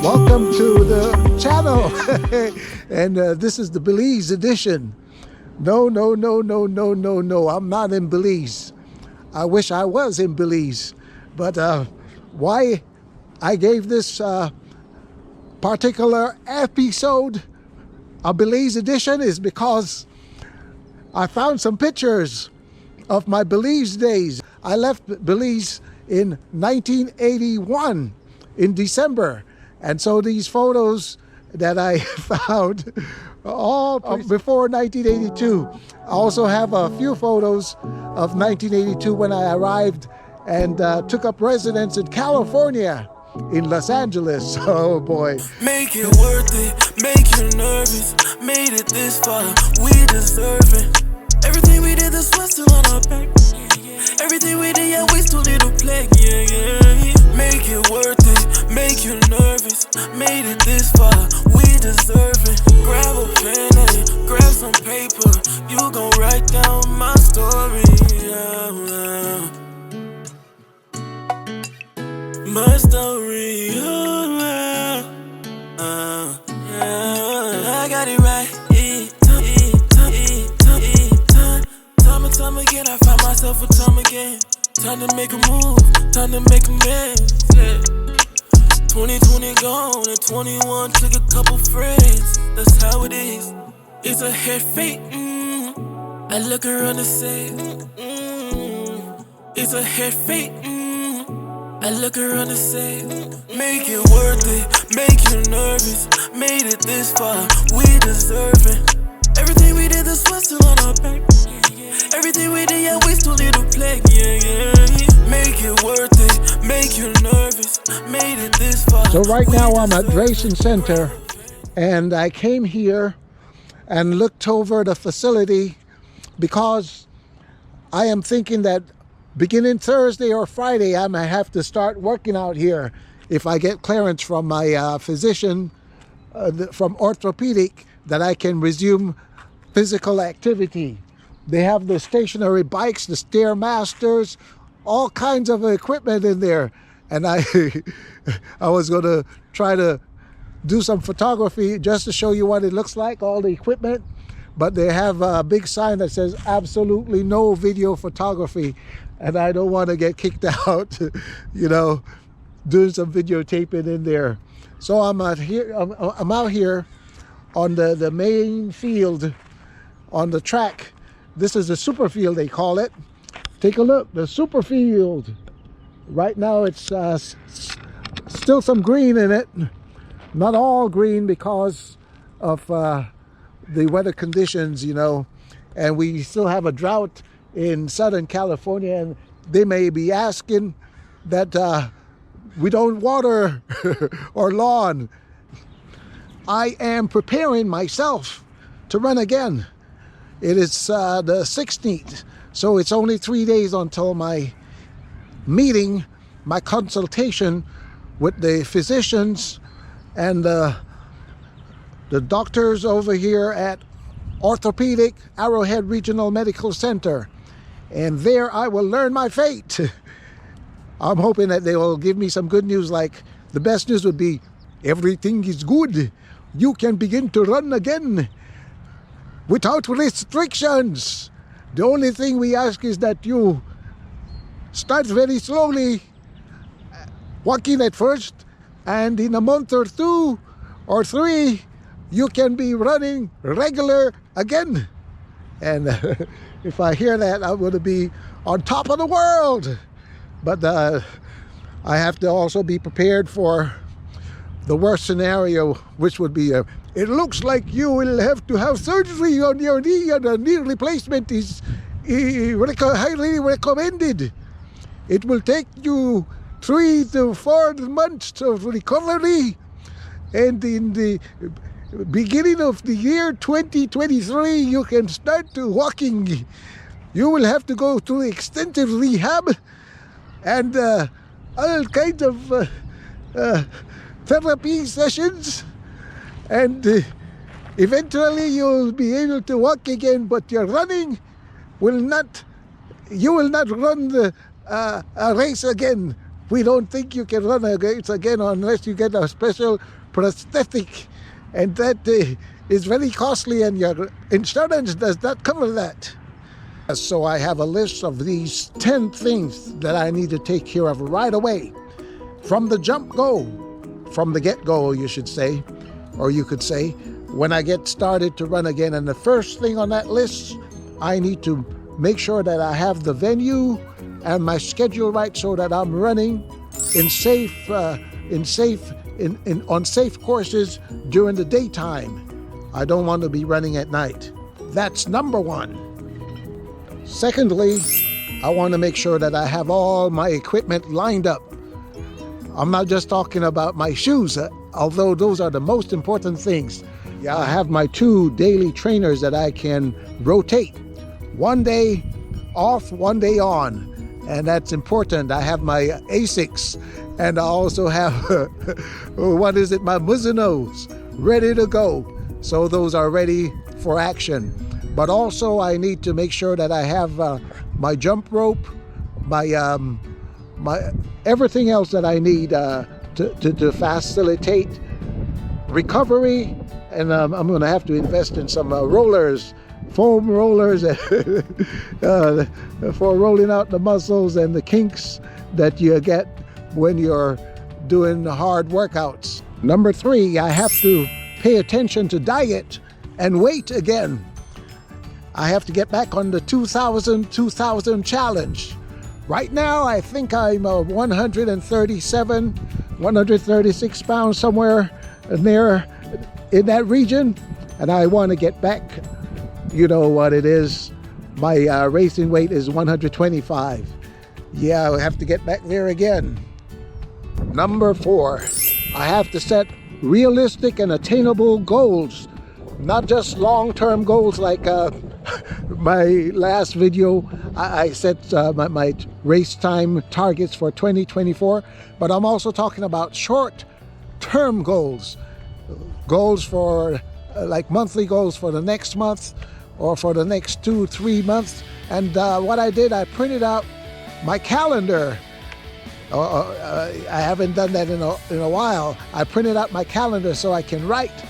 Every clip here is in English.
Welcome to the channel. And this is the Belize edition. No, I'm not in Belize. I wish I was in Belize. But why I gave this particular episode a Belize edition is because I found some pictures of my Belize days. I left Belize in 1981 in December. And so these photos that I found all before 1982. I also have a few photos of 1982 when I arrived and took up residence in California, in Los Angeles. Oh boy. Make it worth it, make you nervous. Made it this far, we deserve it. Everything we did, this was still on our back. Everything we did, yeah, we still need to play. Yeah. Make it worth it, make you nervous. Made it this far, we deserve it. Grab a pen and grab some paper. You gon' write down my story. My story. I got it right. Time again, I find myself a time again. Time to make a move, time to make amends. Yeah. 2020 gone and 21 took a couple friends. That's how it is. It's a head fate. I look around and say, it's a head fate. I look around and say, make it worth it, make you nervous. Made it this far, we deserve it. Everything we did, this was still on our back. Everything we did, yeah, we still need to play. Yeah. Make it worth it, make you nervous. Made it this far. So right now I'm at Drayson Center, and I came here and looked over the facility because I am thinking that beginning Thursday or Friday, I might have to start working out here if I get clearance from my physician from Orthopedic that I can resume physical activity. They have the stationary bikes, the Stairmasters, all kinds of equipment in there. And I was going to try to do some photography just to show you what it looks like, all the equipment. But they have a big sign that says absolutely no video photography. And I don't want to get kicked out, you know, doing some videotaping in there. So I'm out here on the main field, on the track. This is the super field, they call it. Take a look, the super field. Right now it's still some green in it. Not all green because of the weather conditions, you know. And we still have a drought in Southern California, and they may be asking that we don't water our lawn. I am preparing myself to run again. It is the 16th, so it's only 3 days until my meeting, my consultation with the physicians and the doctors over here at Orthopedic Arrowhead Regional Medical Center. And there I will learn my fate. I'm hoping that they will give me some good news, like the best news would be, everything is good. You can begin to run again without restrictions. The only thing we ask is that you start very slowly, walking at first, and in a month or 2 or 3, you can be running regular again. And if I hear that, I'm going to be on top of the world. But I have to also be prepared for the worst scenario, which would be it looks like you will have to have surgery on your knee, and a knee replacement is highly recommended. It will take you 3 to 4 months of recovery, and in the beginning of the year 2023, you can start walking. You will have to go through extensive rehab and all kinds of therapy sessions, and eventually you'll be able to walk again, but your running will not, you will not run a race again. We don't think you can run a race again unless you get a special prosthetic, and that is very costly, and your insurance does not cover that. So I have a list of these 10 things that I need to take care of right away. From the from the get-go, you should say, or you could say, when I get started to run again. And the first thing on that list, I need to make sure that I have the venue and my schedule right, so that I'm running on safe courses during the daytime. I don't want to be running at night. That's number 1. Secondly, I want to make sure that I have all my equipment lined up. I'm not just talking about my shoes, although those are the most important things. Yeah, I have my 2 daily trainers that I can rotate. 1 day off, 1 day on. And that's important. I have my Asics, and I also have, my Mizuno's ready to go. So those are ready for action. But also I need to make sure that I have my jump rope, my everything else that I need to facilitate recovery. And I'm going to have to invest in some rollers, foam rollers for rolling out the muscles and the kinks that you get when you're doing hard workouts. Number 3, I have to pay attention to diet and weight again. I have to get back on the 2000 challenge. Right now, I think I'm 137, 136 pounds, somewhere there in that region. And I want to get back, you know what it is. My racing weight is 125. Yeah, I have to get back there again. Number 4, I have to set realistic and attainable goals. Not just long-term goals like my last video. I set my race time targets for 2024, but I'm also talking about short-term goals. Goals for like monthly goals for the next month or for the next 2-3 months. And what I did, I printed out my calendar. I haven't done that in a while. I printed out my calendar so I can write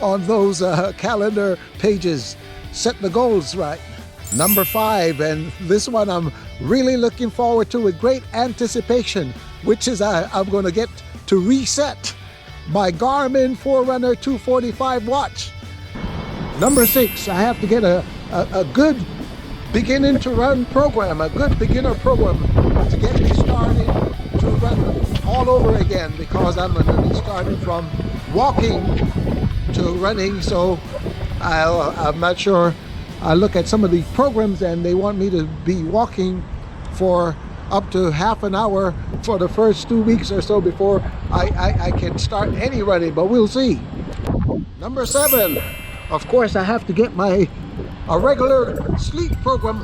on those calendar pages, set the goals right. Number 5, and this one I'm really looking forward to with great anticipation, which is I'm going to get to reset my Garmin Forerunner 245 watch. Number 6, I have to get a good beginning to run program, a good beginner program to get me started to run all over again, because I'm going to be starting from walking to running. So I'm not sure I look at some of the programs and they want me to be walking for up to half an hour for the first 2 weeks or so before I can start any running, but we'll see. Number 7, of course, I have to get a regular sleep program.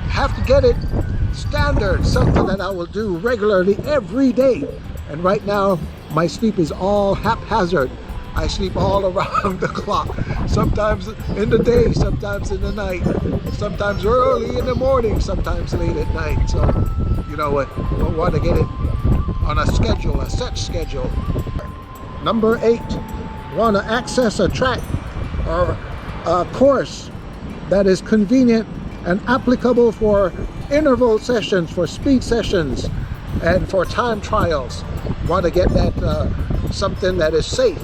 Have to get it standard, something that I will do regularly every day. And right now, my sleep is all haphazard. I sleep all around the clock, sometimes in the day, sometimes in the night, sometimes early in the morning, sometimes late at night. So, you know what, I want to get it on a schedule, a set schedule. Number 8, want to access a track or a course that is convenient and applicable for interval sessions, for speed sessions, and for time trials. Want to get that something that is safe,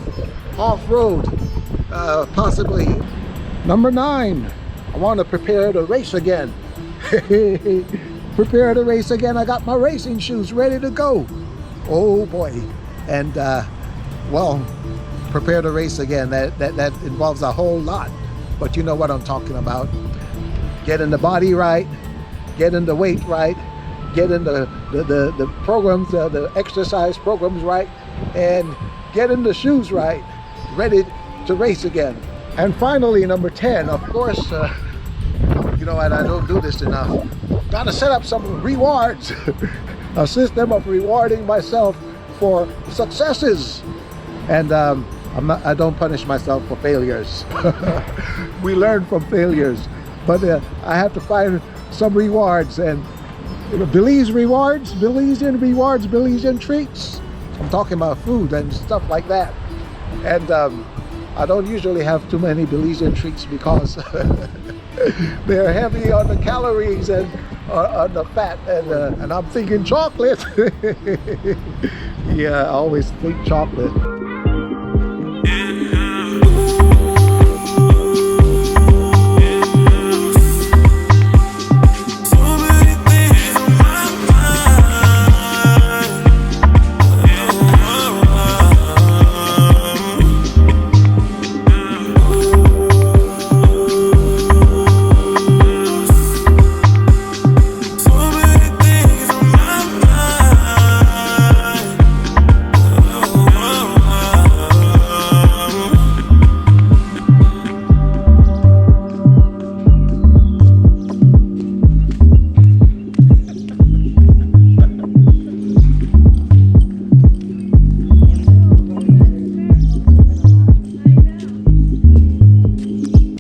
off-road, possibly. Number 9, I want to prepare to race again. Prepare to race again. I got my racing shoes ready to go. Oh boy. And well, prepare to race again. That involves a whole lot, but you know what I'm talking about. Getting the body right, getting the weight right, getting the programs, the exercise programs right, and getting the shoes right, ready to race again. And finally, number 10, of course, you know, and I don't do this enough, gotta set up some rewards, a system of rewarding myself for successes. And I don't punish myself for failures. We learn from failures, but I have to find some rewards, and Belize rewards, Belizean rewards, Belizean treats. I'm talking about food and stuff like that. And I don't usually have too many Belizean treats because they're heavy on the calories and on the fat, and I'm thinking chocolate. Yeah, I always think chocolate.